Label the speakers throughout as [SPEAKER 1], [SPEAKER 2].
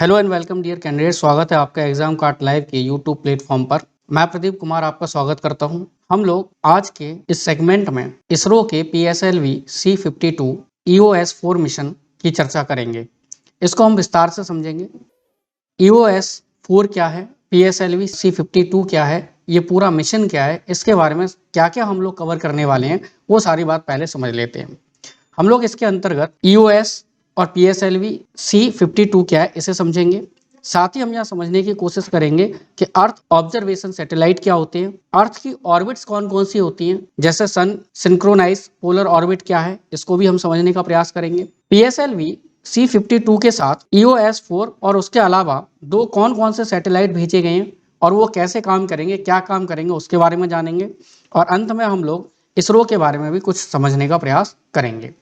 [SPEAKER 1] Hello and welcome dear candidate. स्वागत है आपका एग्जाम कार्ड लाइव के यूट्यूब प्लेटफॉर्म पर। मैं प्रदीप कुमार आपका स्वागत करता हूं। हम लोग आज के इस सेगमेंट में इसरो के PSLV C52 EOS-4 मिशन की चर्चा करेंगे। इसको हम विस्तार से समझेंगे। EOS-4 क्या है, PSLV C52 क्या है, ये पूरा मिशन क्या है, इसके बारे में क्या क्या हम लोग कवर करने वाले हैं, वो सारी बात पहले समझ लेते हैं। हम लोग इसके अंतर्गत EOS और PSLV C52 क्या है इसे समझेंगे। साथ ही हम यहाँ समझने की कोशिश करेंगे कि अर्थ ऑब्जर्वेशन सैटेलाइट क्या होते हैं, अर्थ की ऑर्बिट्स कौन कौन सी होती हैं, जैसे सन सिंक्रोनाइज पोलर ऑर्बिट क्या है, इसको भी हम समझने का प्रयास करेंगे। PSLV C52 के साथ EOS-4 और उसके अलावा दो कौन कौन से सैटेलाइट भेजे गए हैं और वो कैसे काम करेंगे, क्या काम करेंगे, उसके बारे में जानेंगे। और अंत में हम लोग इसरो के बारे में भी कुछ समझने का प्रयास करेंगे।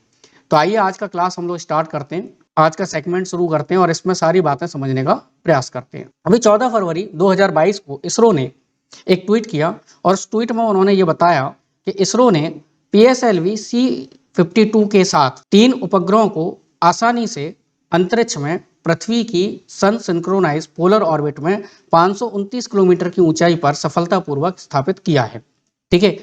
[SPEAKER 1] तो आइए आज का क्लास हम लोग स्टार्ट करते हैं, आज का सेगमेंट शुरू करते हैं और इसमें सारी बातें समझने का प्रयास करते हैं। अभी 14 फरवरी 2022 को इसरो ने एक ट्वीट किया और उस ट्वीट में उन्होंने ये बताया कि इसरो ने PSLV C52 के साथ 3 उपग्रहों को आसानी से अंतरिक्ष में पृथ्वी की सन सिंक्रोनाइज पोलर ऑर्बिट में 529 किलोमीटर की ऊंचाई पर सफलतापूर्वक स्थापित किया है। ठीक है।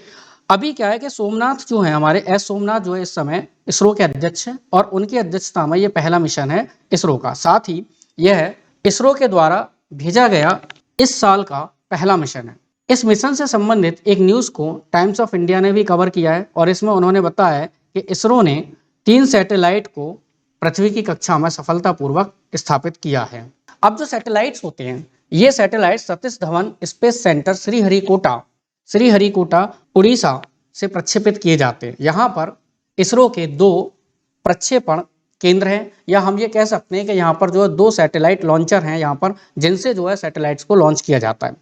[SPEAKER 1] अभी क्या है कि सोमनाथ जो है, हमारे एस सोमनाथ जो है इस समय इसरो के अध्यक्ष हैं और उनकी अध्यक्षता में ये पहला मिशन है इसरो का। साथ ही यह इसरो के द्वारा भेजा गया इस साल का पहला मिशन है। इस मिशन से संबंधित एक न्यूज को टाइम्स ऑफ इंडिया ने भी कवर किया है और इसमें उन्होंने बताया है कि इसरो ने 3 सैटेलाइट को पृथ्वी की कक्षा में सफलतापूर्वक स्थापित किया है। अब जो सैटेलाइट्स होते हैं, ये satellite Satish Dhawan space centre Sriharikota Orissa से प्रक्षेपित किए जाते हैं। यहाँ पर इसरो के 2 प्रक्षेपण केंद्र हैं, या हम ये कह सकते हैं कि यहाँ पर जो है 2 सैटेलाइट लॉन्चर हैं यहाँ पर, जिनसे जो है सैटेलाइट्स को लॉन्च किया जाता है।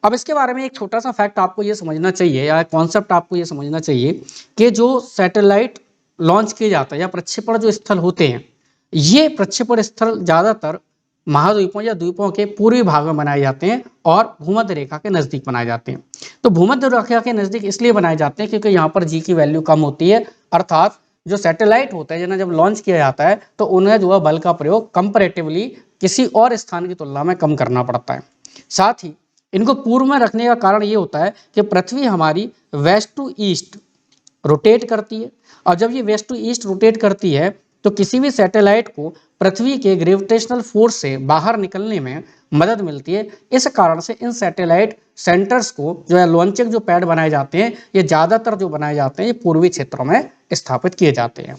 [SPEAKER 1] अब इसके बारे में एक छोटा सा फैक्ट आपको ये समझना चाहिए, या कॉन्सेप्ट आपको ये समझना चाहिए कि जो सैटेलाइट लॉन्च किए जाता है या प्रक्षेपण जो स्थल होते हैं, ये प्रक्षेपण स्थल ज़्यादातर महाद्वीपों या द्वीपों के पूर्वी भाग में बनाए जाते हैं और भूमध्य रेखा के नज़दीक बनाए जाते हैं। तो भूमध्य रेखा के नज़दीक इसलिए बनाए जाते हैं क्योंकि यहाँ पर जी की वैल्यू कम होती है, अर्थात जो सैटेलाइट होता है जिन्हें जब लॉन्च किया जाता है तो उन्हें जो है बल का प्रयोग कंपैरेटिवली किसी और स्थान की तुलना में कम करना पड़ता है। साथ ही इनको पूर्व में रखने का कारण ये होता है कि पृथ्वी हमारी वेस्ट टू ईस्ट रोटेट करती है, और जब ये वेस्ट टू ईस्ट रोटेट करती है तो किसी भी सैटेलाइट को पृथ्वी के ग्रेविटेशनल फोर्स से बाहर निकलने में मदद मिलती है। इस कारण से इन सैटेलाइट सेंटर्स को जो है लॉन्चिंग जो पैड बनाए जाते हैं, ये ज़्यादातर जो बनाए जाते हैं ये पूर्वी क्षेत्रों में स्थापित किए जाते हैं।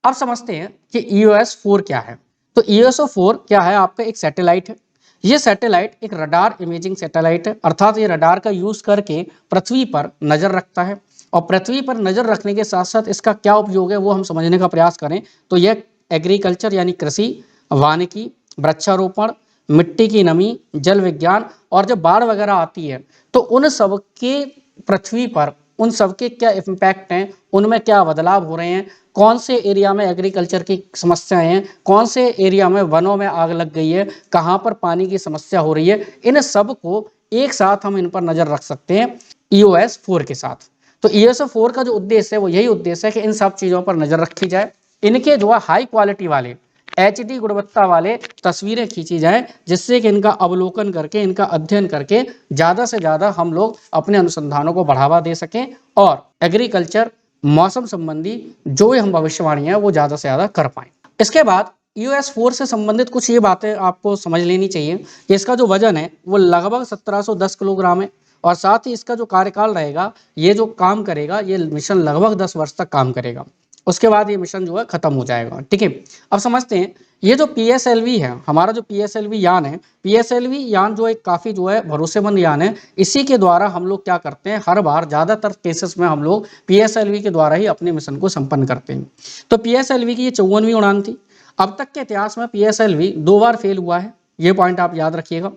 [SPEAKER 1] अब समझते हैं कि EOS-4 क्या है। तो EOS-4 क्या है, आपका एक सैटेलाइट है। ये सैटेलाइट एक रडार इमेजिंग सैटेलाइट है, अर्थात ये रडार का यूज करके पृथ्वी पर नजर रखता है। और पृथ्वी पर नजर रखने के साथ साथ इसका क्या उपयोग है वो हम समझने का प्रयास करें तो यह एग्रीकल्चर यानी कृषि, वानिकी, वृक्षारोपण, मिट्टी की नमी, जल विज्ञान, और जब बाढ़ वगैरह आती है तो उन सब के पृथ्वी पर उन सब के क्या इम्पैक्ट हैं, उनमें क्या बदलाव हो रहे हैं, कौन से एरिया में एग्रीकल्चर की समस्याएं हैं, कौन से एरिया में वनों में आग लग गई है, कहाँ पर पानी की समस्या हो रही है, इन सब को एक साथ हम इन पर नजर रख सकते हैं EOS-4 के साथ। तो EOS-4 का जो उद्देश्य है वो यही उद्देश्य है कि इन सब चीज़ों पर नजर रखी जाए, इनके जो है हाई क्वालिटी वाले HD गुणवत्ता वाले तस्वीरें खींची जाएं, जिससे कि इनका अवलोकन करके, इनका अध्ययन करके ज़्यादा से ज़्यादा हम लोग अपने अनुसंधानों को बढ़ावा दे सकें और एग्रीकल्चर, मौसम संबंधी जो हम भविष्यवाणी है वो ज़्यादा से ज़्यादा कर पाएं। इसके बाद EOS-4 से संबंधित कुछ ये बातें आपको समझ लेनी चाहिए कि इसका जो वजन है वो लगभग 1710 किलोग्राम है, और साथ ही इसका जो कार्यकाल रहेगा, ये जो काम करेगा, ये मिशन लगभग 10 वर्ष तक काम करेगा। उसके बाद ये मिशन जो है खत्म हो जाएगा। ठीक है। अब समझते हैं ये जो PSLV है, हमारा जो PSLV यान है, PSLV यान जो एक काफ़ी जो है भरोसेमंद यान है। इसी के द्वारा हम लोग क्या करते हैं, हर बार ज़्यादातर केसेस में हम लोग PSLV के द्वारा ही अपने मिशन को संपन्न करते हैं। तो PSLV की ये 54वीं उड़ान थी। अब तक के इतिहास में PSLV 2 बार फेल हुआ है, ये पॉइंट आप याद रखिएगा।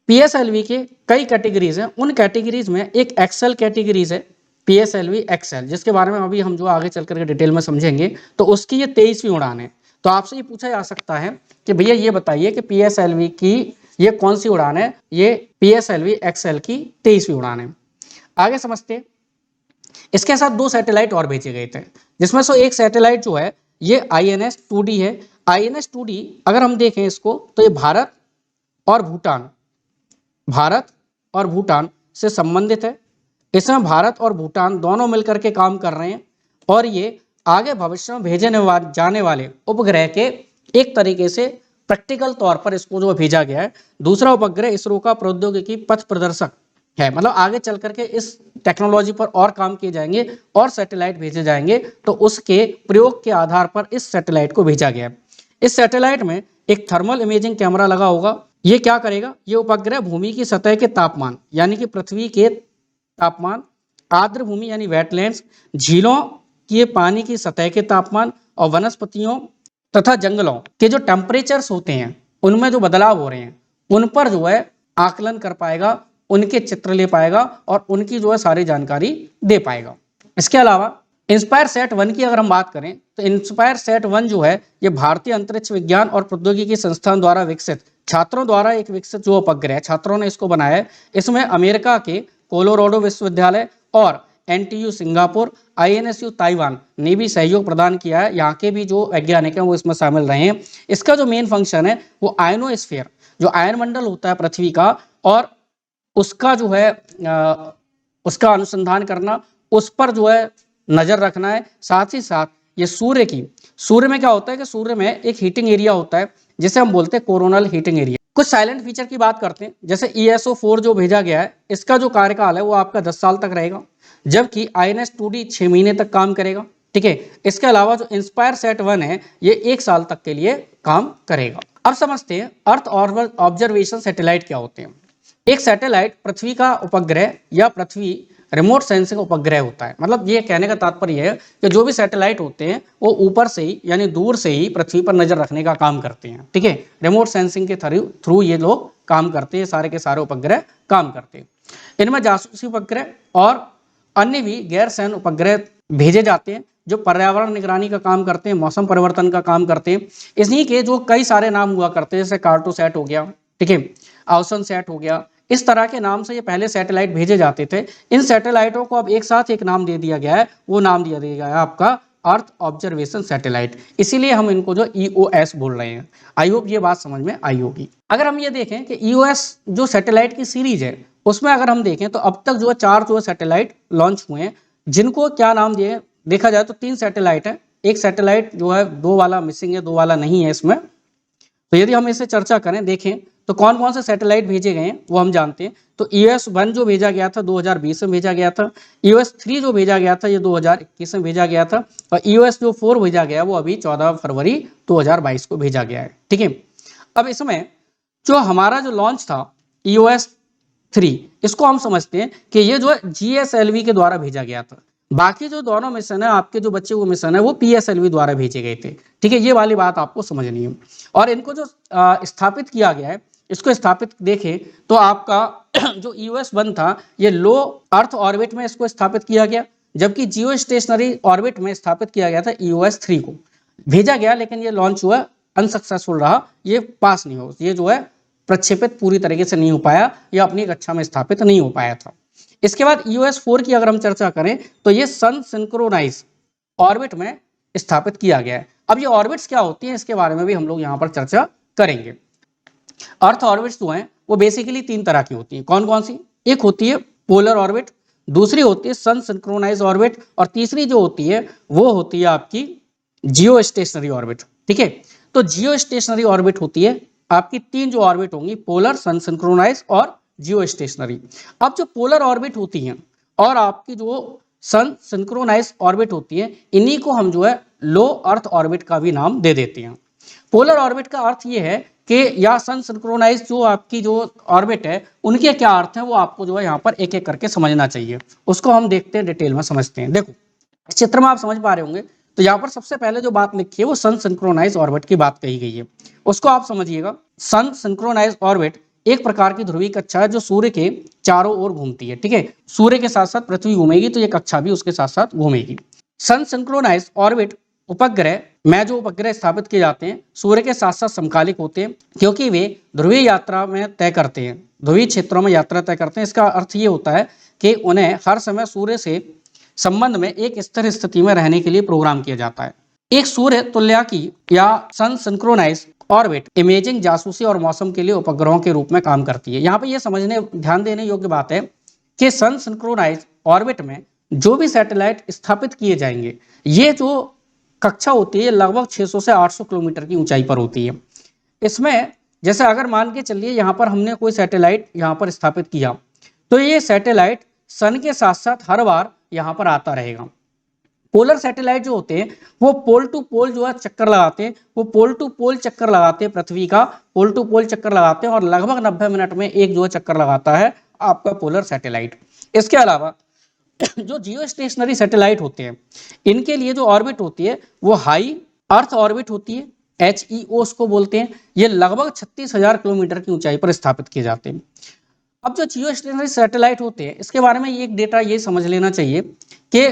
[SPEAKER 1] PSLV के कई कैटेगरीज हैं, उन कैटेगरीज में एक एक्सेल कैटेगरीज है, PSLV एक्सेल, जिसके बारे में अभी हम जो आगे चल करके डिटेल में समझेंगे। तो उसकी ये 23वीं उड़ान है। तो आपसे ये पूछा जा सकता है कि भैया ये बताइए कि PSLV की ये कौन सी उड़ान है, ये PSLV एक्सेल की 23वीं उड़ान है। आगे समझते हैं। इसके साथ 2 सैटेलाइट और भेजे गए थे, जिसमें से एक सैटेलाइट जो है ये INS-2D है। INS-2D अगर हम देखें इसको तो ये भारत और भूटान से संबंधित है। इसमें भारत और भूटान दोनों मिलकर के काम कर रहे हैं और ये आगे भविष्य में भेजे जाने वाले उपग्रह के एक तरीके से प्रैक्टिकल तौर पर इसको जो भेजा गया है। दूसरा उपग्रह इसरो का प्रौद्योगिकी पथ प्रदर्शक है, मतलब आगे चल करके इस टेक्नोलॉजी पर और काम किए जाएंगे और सैटेलाइट भेजे जाएंगे, तो उसके प्रयोग के आधार पर इस सैटेलाइट को भेजा गया है। इस सैटेलाइट में एक थर्मल इमेजिंग कैमरा लगा होगा। ये क्या करेगा, ये उपग्रह भूमि की सतह के तापमान यानी कि पृथ्वी के तापमान, आर्द्र भूमि यानी वेटलैंड्स, झीलों के पानी की सतह के तापमान और वनस्पतियों तथा जंगलों के जो टेम्परेचर्स होते हैं उनमें जो बदलाव हो रहे हैं उन पर जो है आकलन कर पाएगा, उनके चित्र ले पाएगा और उनकी जो है सारी जानकारी दे पाएगा। इसके अलावा इंस्पायर सेट 1 की अगर हम बात करें तो इंस्पायर सेट 1 जो है ये भारतीय अंतरिक्ष विज्ञान और प्रौद्योगिकी संस्थान द्वारा विकसित, छात्रों द्वारा एक विकसित जो उपग्रह है, छात्रों ने इसको बनाया है। इसमें अमेरिका के कोलोराडो विश्वविद्यालय और NTU सिंगापुर, INSU ताइवान ने भी सहयोग प्रदान किया है। यहाँ के भी जो वैज्ञानिक हैं वो इसमें शामिल रहे हैं। इसका जो मेन फंक्शन है वो आयनोस्फीयर, जो आयन मंडल होता है पृथ्वी का, और उसका जो है उसका अनुसंधान करना, उस पर जो है नजर रखना है। साथ ही साथ ये सूर्य में क्या होता है कि सूर्य में एक हीटिंग एरिया होता है जिसे हम बोलते हैं कोरोनल हीटिंग एरिया। कुछ साइलेंट फीचर की बात करते हैं, जैसे ESO-4 जो भेजा गया है इसका जो कार्यकाल है वो आपका 10 साल तक रहेगा, जबकि INS-2D 6 महीने तक काम करेगा। ठीक है, इसके अलावा जो इंस्पायर सेट 1 है ये 1 साल तक के लिए काम करेगा। अब समझते हैं अर्थ ऑब्जर्वेशन सैटेलाइट क्या होते हैं। एक सैटेलाइट पृथ्वी का उपग्रह या पृथ्वी रिमोट सेंसिंग उपग्रह होता है। मतलब ये कहने का तात्पर्य है कि जो भी सैटेलाइट होते हैं वो ऊपर से ही यानी दूर से ही पृथ्वी पर नजर रखने का काम करते हैं। ठीक है, रिमोट सेंसिंग के थ्रू ये लोग काम करते हैं, सारे के सारे उपग्रह काम करते हैं। इनमें जासूसी उपग्रह और अन्य भी गैर सैन्य उपग्रह भेजे जाते हैं जो पर्यावरण निगरानी का काम करते हैं, मौसम परिवर्तन का काम करते हैं। इन्हीं के जो कई सारे नाम हुआ करते हैं, जैसे कार्टोसैट हो गया, ठीक है, आउसन सैट हो गया, इस तरह के नाम से ये पहले सैटेलाइट भेजे जाते थे। इन सैटेलाइटों को अब एक साथ एक नाम दे दिया गया है, वो नाम दिया गया है आपका अर्थ ऑब्जर्वेशन सैटेलाइट। इसीलिए हम इनको जो EOS बोल रहे हैं। आई होप ये बात समझ में आई होगी। अगर हम ये देखें कि EOS जो सैटेलाइट की सीरीज है उसमें अगर हम देखें तो अब तक जो है 4 जो है सैटेलाइट लॉन्च हुए हैं, जिनको क्या नाम दिए देखा जाए तो 3 सैटेलाइट है। एक सैटेलाइट जो है 2 वाला मिसिंग है, 2 वाला नहीं है इसमें। तो यदि हम इसे चर्चा करें, देखें तो कौन कौन से सैटेलाइट भेजे गए हैं वो हम जानते हैं। तो EOS-1 जो भेजा गया था 2020 में भेजा गया था। EOS-3 जो भेजा गया था ये 2021 में भेजा गया था। और EOS जो 4 भेजा गया वो अभी 14 फरवरी 2022 को भेजा गया है। ठीक है, अब इसमें जो हमारा जो लॉन्च था EOS-3, इसको हम समझते हैं कि ये जो है GSLV के द्वारा भेजा गया था। बाकी जो दोनों मिशन है आपके जो बच्चे वो मिशन है वो PSLV द्वारा भेजे गए थे। ठीक है, ये वाली बात आपको समझनी है। और इनको जो स्थापित किया गया है, इसको स्थापित देखें तो आपका जो EOS-1 था ये लो अर्थ ऑर्बिट में इसको स्थापित किया गया, जबकि जियो स्टेशनरी ऑर्बिट में स्थापित किया गया था EOS-3 को भेजा गया, लेकिन ये लॉन्च हुआ अनसक्सेसफुल रहा, ये पास नहीं हो, ये जो है प्रक्षेपित पूरी तरीके से नहीं हो पाया, या अपनी कक्षा में स्थापित नहीं हो पाया था। इसके बाद EOS-4 की अगर हम चर्चा करें तो ये सन सिंक्रोनाइज ऑर्बिट में स्थापित किया गया है। अब ये ऑर्बिट्स क्या होती हैं इसके बारे में भी हम लोग यहाँ पर चर्चा करेंगे। अर्थ ऑर्बिट्स जो हैं वो बेसिकली 3 तरह की होती हैं। कौन कौन सी? एक होती है पोलर ऑर्बिट, दूसरी होती है सन सिंक्रोनाइज ऑर्बिट, और तीसरी जो होती है वो होती है आपकी जियो स्टेशनरी ऑर्बिट। ठीक है, तो जियो स्टेशनरी ऑर्बिट होती है आपकी 3 जो ऑर्बिट होंगी, पोलर, सन सिंक्रोनाइज और जियो स्टेशनरी। अब जो पोलर ऑर्बिट होती हैं और आपकी जो सन सिंक्रोनाइज ऑर्बिट होती है, इन्हीं को हम जो है लो अर्थ ऑर्बिट का भी नाम दे देते हैं। पोलर ऑर्बिट का अर्थ ये है कि या सन सिंक्रोनाइज जो आपकी जो ऑर्बिट है उनके क्या अर्थ है वो आपको जो है यहाँ पर एक एक करके समझना चाहिए। उसको हम देखते हैं, डिटेल में समझते हैं। देखो इस चित्र में आप समझ पा रहे होंगे, तो यहाँ पर सबसे पहले जो बात लिखी है वो सन सिंक्रोनाइज ऑर्बिट की बात कही गई है, उसको आप समझिएगा। सन सिंक्रोनाइज ऑर्बिट एक प्रकार की ध्रुवीय कक्षा है जो सूर्य के चारों ओर घूमती है। ठीक है, सूर्य के साथ साथ पृथ्वी घूमेगी तो ये कक्षा भी उसके साथ साथ घूमेगी। सन सिंक्रोनाइज ऑर्बिट उपग्रह में जो उपग्रह स्थापित किए जाते हैं सूर्य के साथ साथ समकालिक होते हैं, क्योंकि वे ध्रुवीय यात्रा में तय करते हैं, ध्रुवीय क्षेत्रों में यात्रा तय करते हैं। इसका अर्थ ये होता है कि उन्हें हर समय सूर्य से संबंध में एक स्थिर स्थिति में रहने के लिए प्रोग्राम किया जाता है। एक सूर्य तुल्यकी या सन सिंक्रोनाइज ऑर्बिट इमेजिंग, जासूसी और मौसम के लिए उपग्रहों के रूप में काम करती है। यहाँ पे ये समझने ध्यान देने योग्य बात है कि सन सिंक्रोनाइज ऑर्बिट में जो भी सैटेलाइट स्थापित किए जाएंगे, ये जो कक्षा होती है लगभग 600 से 800 किलोमीटर की ऊंचाई पर होती है। इसमें जैसे अगर मान के चलिए यहाँ पर हमने कोई सैटेलाइट यहाँ पर स्थापित किया, तो ये सैटेलाइट सन के साथ साथ हर बार यहाँ पर आता रहेगा। पोलर सैटेलाइट जो होते हैं वो पोल टू पोल जो है चक्कर लगाते हैं, वो पोल टू पोल चक्कर लगाते हैं, पृथ्वी का पोल टू पोल चक्कर लगाते हैं और लगभग 90 मिनट में एक जो है चक्कर लगाता है आपका पोलर सैटेलाइट। इसके अलावा जो जियो स्टेशनरी सैटेलाइट होते हैं, इनके लिए जो ऑर्बिट होती है वो हाई अर्थ ऑर्बिट होती है, HEO उसको बोलते हैं। ये लगभग 36,000 किलोमीटर की ऊंचाई पर स्थापित किए जाते हैं। अब जो जियो स्टेशनरी सैटेलाइट होते हैं, इसके बारे में एक डेटा ये समझ लेना चाहिए कि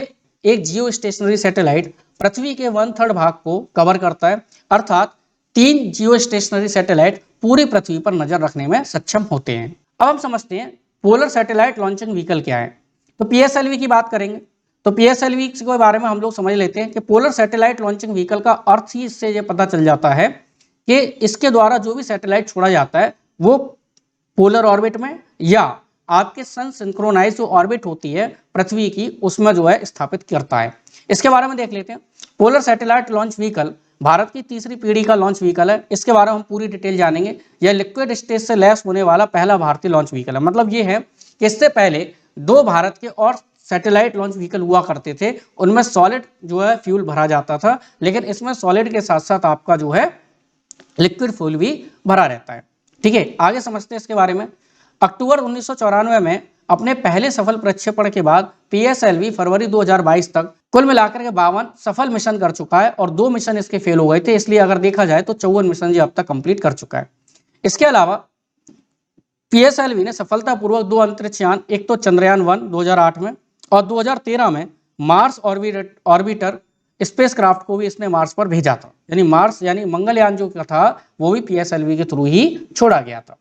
[SPEAKER 1] एक जियो स्टेशनरी सैटेलाइट पृथ्वी के 1/3 भाग को कवर करता है, अर्थात 3 जियो स्टेशनरी सैटेलाइट पूरी पृथ्वी पर नजर रखने में सक्षम होते हैं। अब हम समझते हैं पोलर सैटेलाइट लॉन्चिंग व्हीकल क्या है। तो PSLV की बात करेंगे, तो PSLV के बारे में हम लोग समझ लेते हैं कि पोलर सैटेलाइट लॉन्चिंग व्हीकल का अर्थ ही इससे ये पता चल जाता है कि इसके द्वारा जो भी सैटेलाइट छोड़ा जाता है वो पोलर ऑर्बिट में या आपके सन सिंक्रोनाइज जो ऑर्बिट होती है पृथ्वी की, उसमें जो है स्थापित करता है। इसके बारे में देख लेते हैं। Polar satellite launch vehicle Bharat की तीसरी पीढ़ी का लॉन्च व्हीकल है। इसके बारे में हम पूरी डिटेल जानेंगे। यह लिक्विड स्टेज से लैस होने वाला पहला भारतीय लॉन्च व्हीकल है। मतलब ये है कि इससे पहले 2 भारत के और सैटेलाइट लॉन्च व्हीकल हुआ करते थे, उनमें सॉलिड जो है फ्यूल भरा जाता था, लेकिन इसमें सॉलिड के साथ साथ आपका जो है लिक्विड फ्यूल भी भरा रहता है। ठीक है, आगे समझते हैं इसके बारे में। अक्टूबर 1994 में अपने पहले सफल प्रक्षेपण के बाद PSLV फरवरी 2022 तक कुल मिलाकर के 52 सफल मिशन कर चुका है और 2 मिशन इसके फेल हो गए थे, इसलिए अगर देखा जाए तो 54 मिशन ये अब तक कंप्लीट कर चुका है। इसके अलावा PSLV ने सफलतापूर्वक 2 अंतरिक्ष यान, एक तो चंद्रयान 1 2008 में और 2013 में मार्स ऑर्बिटर स्पेसक्राफ्ट को भी इसने मार्स पर भेजा था। यानी मार्स यानी मंगलयान जो था वो भी PSLV के थ्रू ही छोड़ा गया था।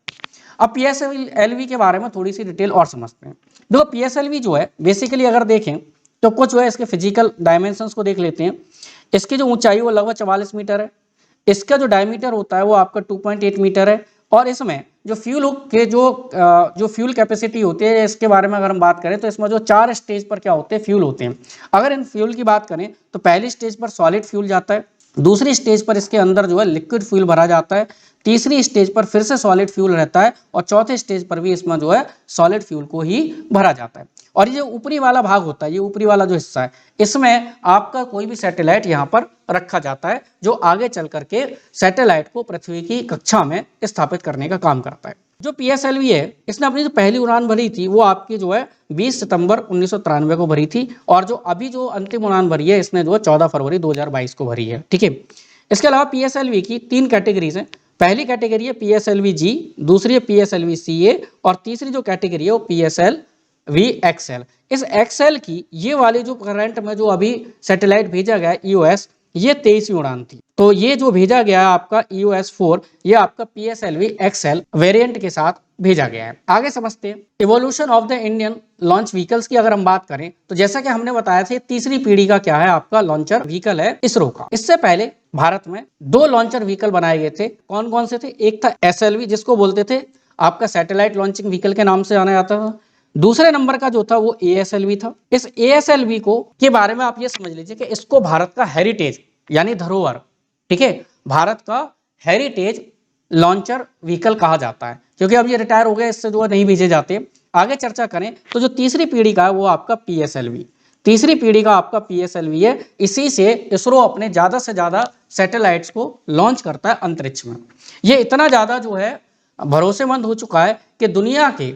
[SPEAKER 1] अब PSLV के बारे में थोड़ी सी डिटेल और समझते हैं। देखो PSLV जो है बेसिकली अगर देखें तो कुछ जो है इसके फिजिकल डायमेंशंस को देख लेते हैं। इसकी जो ऊंचाई वो लगभग 44 मीटर है। इसका जो डायमीटर होता है वो आपका 2.8 मीटर है और इसमें जो फ्यूल के जो फ्यूल कैपेसिटी होती है, इसके बारे में अगर हम बात करें तो इसमें जो 4 स्टेज पर क्या होते हैं फ्यूल होते हैं। अगर इन फ्यूल की बात करें तो पहली स्टेज पर सॉलिड फ्यूल जाता है, दूसरी स्टेज पर इसके अंदर जो है लिक्विड फ्यूल भरा जाता है, तीसरी स्टेज पर फिर से सॉलिड फ्यूल रहता है और चौथे स्टेज पर भी इसमें जो है सॉलिड फ्यूल को ही भरा जाता है। और ये ऊपरी वाला भाग होता है, ये ऊपरी वाला जो हिस्सा है, इसमें आपका कोई भी सैटेलाइट यहाँ पर रखा जाता है जो आगे चल करके सैटेलाइट को पृथ्वी की कक्षा में स्थापित करने का काम करता है। जो PSLV है इसने अपनी जो पहली उड़ान भरी थी वो आपकी जो है 20 सितंबर 1993 को भरी थी और जो अभी जो अंतिम उड़ान भरी है इसने जो है 14 फरवरी 2022 को भरी है। ठीक है, इसके अलावा PSLV की 3 कैटेगरीज हैं। पहली कैटेगरी है PSLV G, दूसरी है PSLV CA और तीसरी जो कैटेगरी है वो PSLV XL। इस XL की ये वाली जो करंट में जो अभी सैटेलाइट भेजा गया EOS, ये 23वीं उड़ान थी। तो ये जो भेजा गया है आपका EOS-4, ये आपका PSLV XL वेरिएंट के साथ भेजा गया है। आगे समझते हैं evolution of the Indian launch vehicles की अगर हम बात करें तो जैसा कि हमने बताया था तीसरी पीढ़ी का क्या है आपका लॉन्चर व्हीकल है इसरो का। इससे पहले भारत में 2 लॉन्चर व्हीकल बनाए गए थे। कौन कौन से थे? एक था SLV जिसको बोलते थे आपका सैटेलाइट लॉन्चिंग व्हीकल के नाम से जाना जाता था। दूसरे नंबर का जो था वो ASLV था। इस ASLV को के बारे में आप ये समझ लीजिए कि इसको भारत का हेरिटेज यानी धरोहर, ठीक है, भारत का हेरिटेज लॉन्चर व्हीकल कहा जाता है क्योंकि अब ये रिटायर हो गए, इससे जो नहीं भेजे जाते। आगे चर्चा करें तो जो तीसरी पीढ़ी का है वो आपका PSLV, तीसरी पीढ़ी का आपका PSLV है। इसी से इसरो अपने ज्यादा से ज्यादा सैटेलाइट्स को लॉन्च करता है अंतरिक्ष में। ये इतना ज्यादा जो है भरोसेमंद हो चुका है कि दुनिया के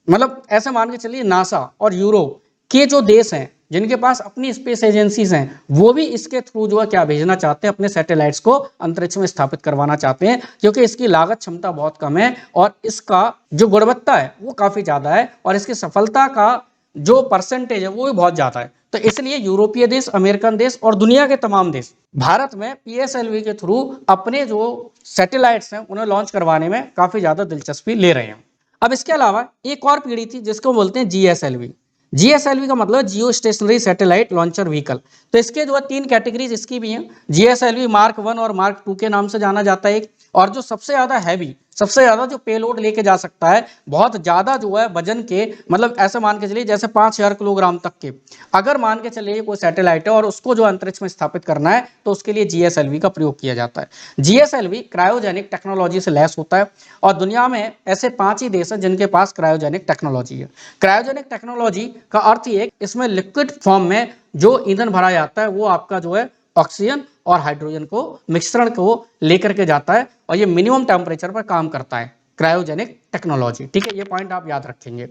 [SPEAKER 1] मतलब ऐसे मान के चलिए नासा और यूरोप के जो देश हैं जिनके पास अपनी स्पेस एजेंसीज हैं वो भी इसके थ्रू जो है क्या भेजना चाहते हैं, अपने सैटेलाइट्स को अंतरिक्ष में स्थापित करवाना चाहते हैं क्योंकि इसकी लागत क्षमता बहुत कम है और इसका जो गुणवत्ता है वो काफी ज्यादा है और इसकी सफलता का जो परसेंटेज है वो भी बहुत ज्यादा है। तो इसलिए यूरोपीय देश, अमेरिकन देश और दुनिया के तमाम देश भारत में PSLV के थ्रू अपने जो सैटेलाइट्स हैं उन्हें लॉन्च करवाने में काफी ज्यादा दिलचस्पी ले रहे हैं। अब इसके अलावा एक और पीढ़ी थी जिसको बोलते हैं GSLV। GSLV का मतलब जियो स्टेशनरी सैटेलाइट लॉन्चर व्हीकल। तो इसके जो है 3 कैटेगरीज इसकी भी हैं। GSLV मार्क 1 और मार्क 2 के नाम से जाना जाता है। और जो सबसे ज्यादा हैवी, सबसे ज्यादा जो पेलोड लेके जा सकता है, बहुत ज्यादा जो है वजन के, मतलब ऐसे मान के चलिए जैसे 5000 किलोग्राम तक के, अगर मान के चलिए कोई सैटेलाइट है और उसको जो अंतरिक्ष में स्थापित करना है तो उसके लिए GSLV का प्रयोग किया जाता है। GSLV क्रायोजेनिक टेक्नोलॉजी से लैस होता है और दुनिया में ऐसे 5 ही देश हैं जिनके पास क्रायोजेनिक टेक्नोलॉजी है। क्रायोजेनिक टेक्नोलॉजी का अर्थ ये, इसमें लिक्विड फॉर्म में जो ईंधन भरा जाता है वो आपका जो है ऑक्सीजन और हाइड्रोजन को मिश्रण को लेकर के जाता है और ये मिनिमम टेम्परेचर पर काम करता है, क्रायोजेनिक टेक्नोलॉजी। ठीक है, ये पॉइंट आप याद रखेंगे।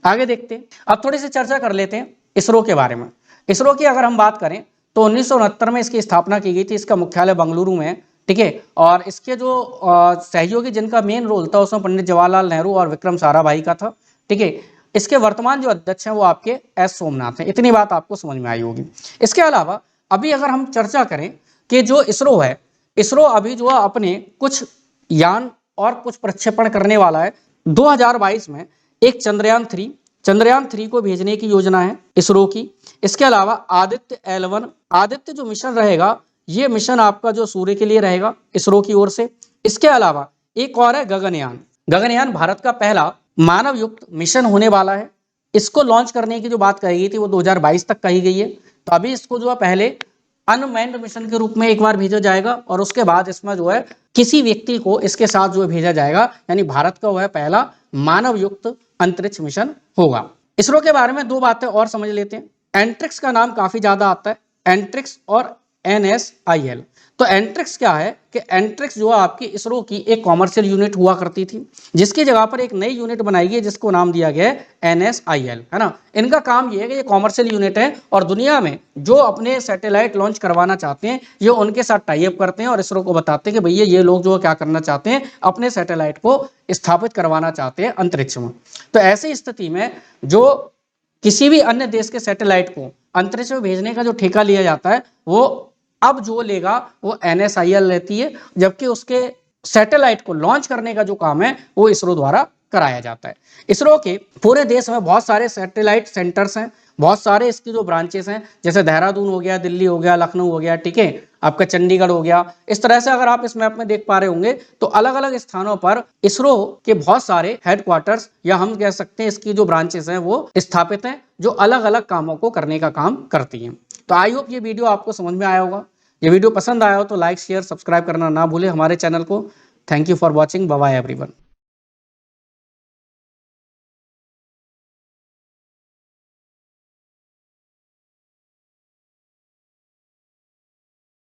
[SPEAKER 1] आगे देखते हैं, अब थोड़ी सी चर्चा कर लेते हैं इसरो के बारे में। इसरो की अगर हम बात करें तो 1969 में इसकी स्थापना की गई थी। इसका मुख्यालय बंगलुरु में है। ठीक है, और इसके जो सहयोगी जिनका मेन रोल था उसमें पंडित जवाहरलाल नेहरू और विक्रम साराभाई का था। ठीक है, इसके वर्तमान जो अध्यक्ष हैं वो आपके एस सोमनाथ हैं। इतनी बात आपको समझ में आई होगी। इसके अलावा अभी अगर हम चर्चा करें कि जो इसरो है, इसरो अभी जो है अपने कुछ यान और कुछ प्रक्षेपण करने वाला है। 2022 में एक चंद्रयान 3 को भेजने की योजना है इसरो की। इसके अलावा आदित्य L1, आदित्य जो मिशन रहेगा, ये मिशन आपका जो सूर्य के लिए रहेगा इसरो की ओर से। इसके अलावा एक और है गगनयान। गगनयान भारत का पहला मानव युक्त मिशन होने वाला है। इसको लॉन्च करने की जो बात कही गई थी वो 2022 तक कही गई है। तो अभी इसको जो है पहले अनमैन्ड मिशन के रूप में एक बार भेजा जाएगा और उसके बाद इसमें जो है किसी व्यक्ति को इसके साथ जो है भेजा जाएगा, यानी भारत का वह पहला मानव युक्त अंतरिक्ष मिशन होगा। इसरो के बारे में 2 बातें और समझ लेते हैं। एंट्रिक्स का नाम काफी ज्यादा आता है, एंट्रिक्स और NSIL। तो एंट्रिक्स क्या है कि एंट्रिक्स जो है आपकी इसरो की एक कॉमर्शियल यूनिट हुआ करती थी, जिसकी जगह पर एक नई यूनिट बनाई गई जिसको नाम दिया गया है NSIL, है ना। इनका काम ये है कि ये कॉमर्शियल यूनिट है और दुनिया में जो अपने सैटेलाइट लॉन्च करवाना चाहते हैं ये उनके साथ टाई अप करते हैं और इसरो को बताते हैं कि भैया ये लोग जो क्या करना चाहते हैं, अपने सैटेलाइट को स्थापित करवाना चाहते हैं अंतरिक्ष में। तो ऐसी स्थिति में जो किसी भी अन्य देश के सैटेलाइट को अंतरिक्ष में भेजने का जो ठेका लिया जाता है वो अब जो लेगा वो NSIL लेती है, जबकि उसके सैटेलाइट को लॉन्च करने का जो काम है वो इसरो द्वारा कराया जाता है। इसरो के पूरे देश में बहुत सारे सैटेलाइट सेंटर्स हैं, बहुत सारे इसकी जो ब्रांचेस हैं, जैसे देहरादून हो गया, दिल्ली हो गया, लखनऊ हो गया, ठीक है, आपका चंडीगढ़ हो गया। इस तरह से अगर आप इस मैप में देख पा रहे होंगे तो अलग अलग स्थानों पर इसरो के बहुत सारे हेडक्वार्टर्स या हम कह सकते हैं इसकी जो ब्रांचेस हैं वो स्थापित हैं, जो अलग अलग कामों को करने का काम करती हैं। तो आई होप ये वीडियो आपको समझ में आया होगा। ये वीडियो पसंद आया हो तो लाइक शेयर सब्सक्राइब करना ना भूलें हमारे चैनल को। Thank you for watching. Bye bye everyone.